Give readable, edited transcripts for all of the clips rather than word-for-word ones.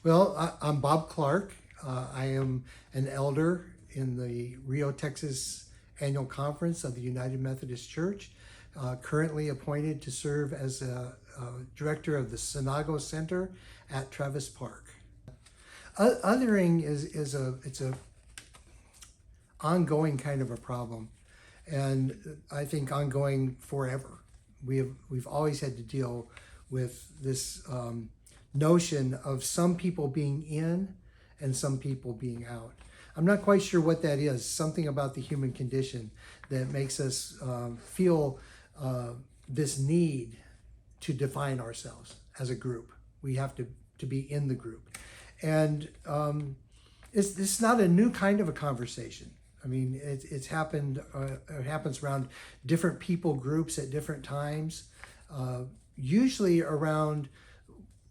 Well, I'm Bob Clark. I am an elder in the Rio, Texas Annual Conference of the United Methodist Church, currently appointed to serve as a director of the Sinago Center at Travis Park. Othering is a ongoing kind of a problem, and I think ongoing forever. We've always had to deal with this notion of some people being in and some people being out. I'm not quite sure what that is. Something about the human condition that makes us feel this need to define ourselves as a group. We have to be in the group, and it's not a new kind of a conversation. I mean, it's happened. It happens around different people groups at different times, usually around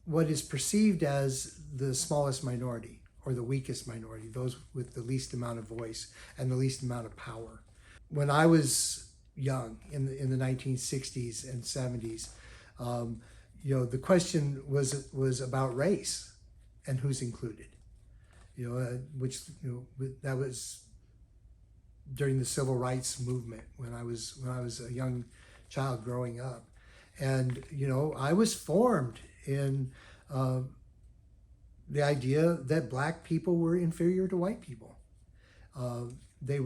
what is perceived as the smallest minority or the weakest minority, those with the least amount of voice and the least amount of power. When I was young in the 1960s and 70s, the question was about race and who's included. That was during the civil rights movement when I was a young child growing up, and I was formed in the idea that black people were inferior to white people. We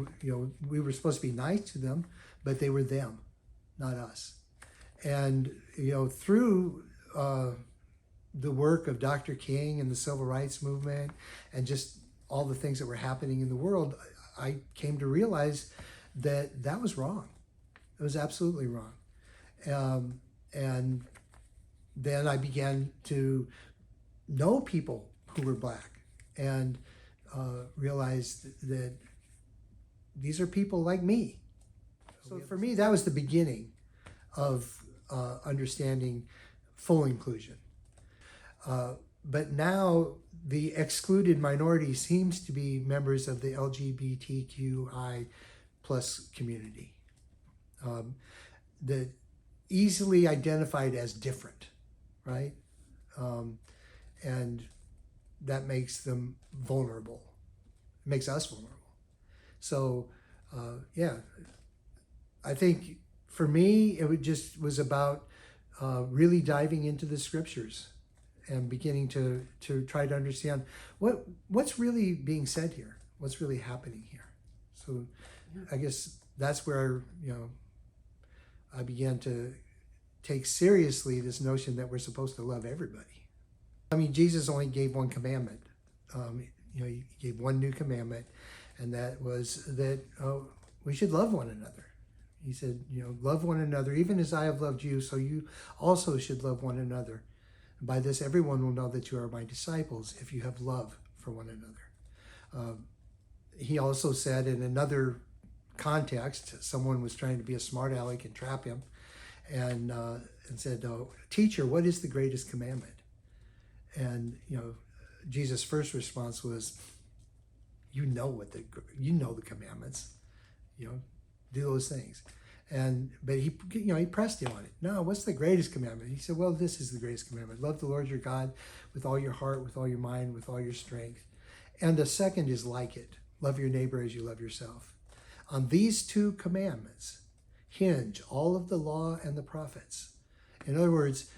were supposed to be nice to them, but they were them, not us. And through the work of Dr. King and the civil rights movement and just all the things that were happening in the world, I came to realize that was wrong. It was absolutely wrong. And then I began to know people who were black and realized that these are people like me. So for me, that was the beginning of understanding full inclusion. But now the excluded minority seems to be members of the LGBTQI plus community, that easily identified as different, right? And that makes them vulnerable. It makes us vulnerable. So, I think for me, it was about really diving into the scriptures and beginning to try to understand what's really being said here, what's really happening here. So I guess that's where I began to take seriously this notion that we're supposed to love everybody. I mean, Jesus only gave one commandment. He gave one new commandment, and that was that we should love one another. He said, love one another, even as I have loved you, so you also should love one another. By this, everyone will know that you are my disciples if you have love for one another. He also said in another context, someone was trying to be a smart aleck and trap him, and said, "Teacher, what is the greatest commandment?" And Jesus' first response was, "You know the commandments. Do those things." But he pressed him on it. No, what's the greatest commandment? He said, well, this is the greatest commandment. Love the Lord your God with all your heart, with all your mind, with all your strength. And the second is like it. Love your neighbor as you love yourself. On these two commandments hinge all of the law and the prophets. In other words,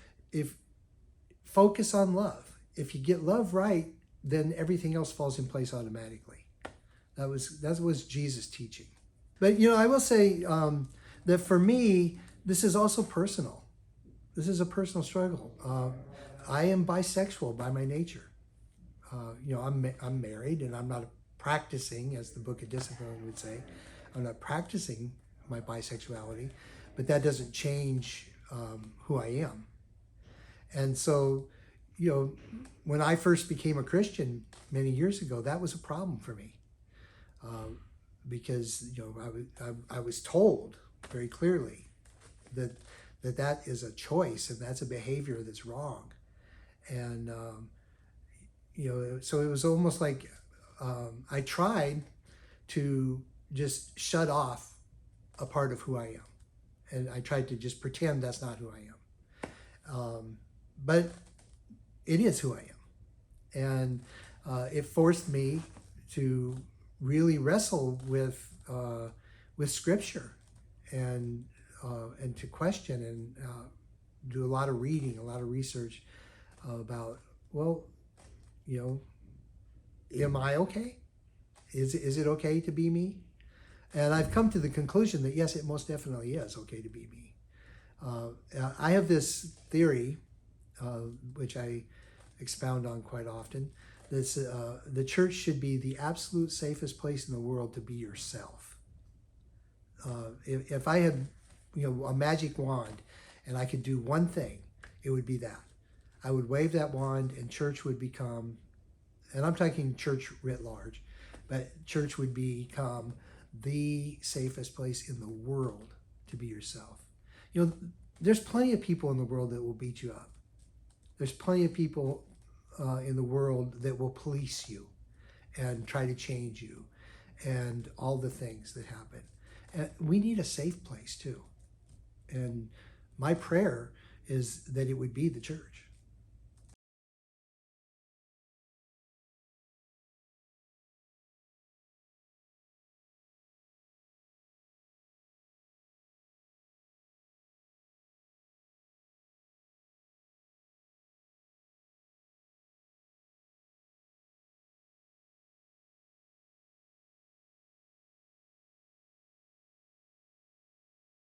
focus on love. If you get love right, then everything else falls in place automatically. That was Jesus' teaching. But I will say that for me, this is also personal. This is a personal struggle. I am bisexual by my nature. I'm married, and I'm not practicing, as the Book of Discipline would say. I'm not practicing my bisexuality, but that doesn't change who I am. And so, when I first became a Christian many years ago, that was a problem for me. Because I was told very clearly that is a choice and that's a behavior that's wrong, and so it was almost like I tried to just shut off a part of who I am, and I tried to just pretend that's not who I am, but it is who I am, And it forced me to really wrestle with Scripture and to question and do a lot of reading, a lot of research about, well, you know, am I okay? Is it okay to be me? And I've come to the conclusion that yes, it most definitely is okay to be me. I have this theory, which I expound on quite often. That's the church should be the absolute safest place in the world to be yourself. If I had, a magic wand, and I could do one thing, it would be that. I would wave that wand, and church would become, and I'm talking church writ large, but church would become the safest place in the world to be yourself. There's plenty of people in the world that will beat you up. There's plenty of people in the world that will police you and try to change you and all the things that happen. And we need a safe place too. And my prayer is that it would be the church.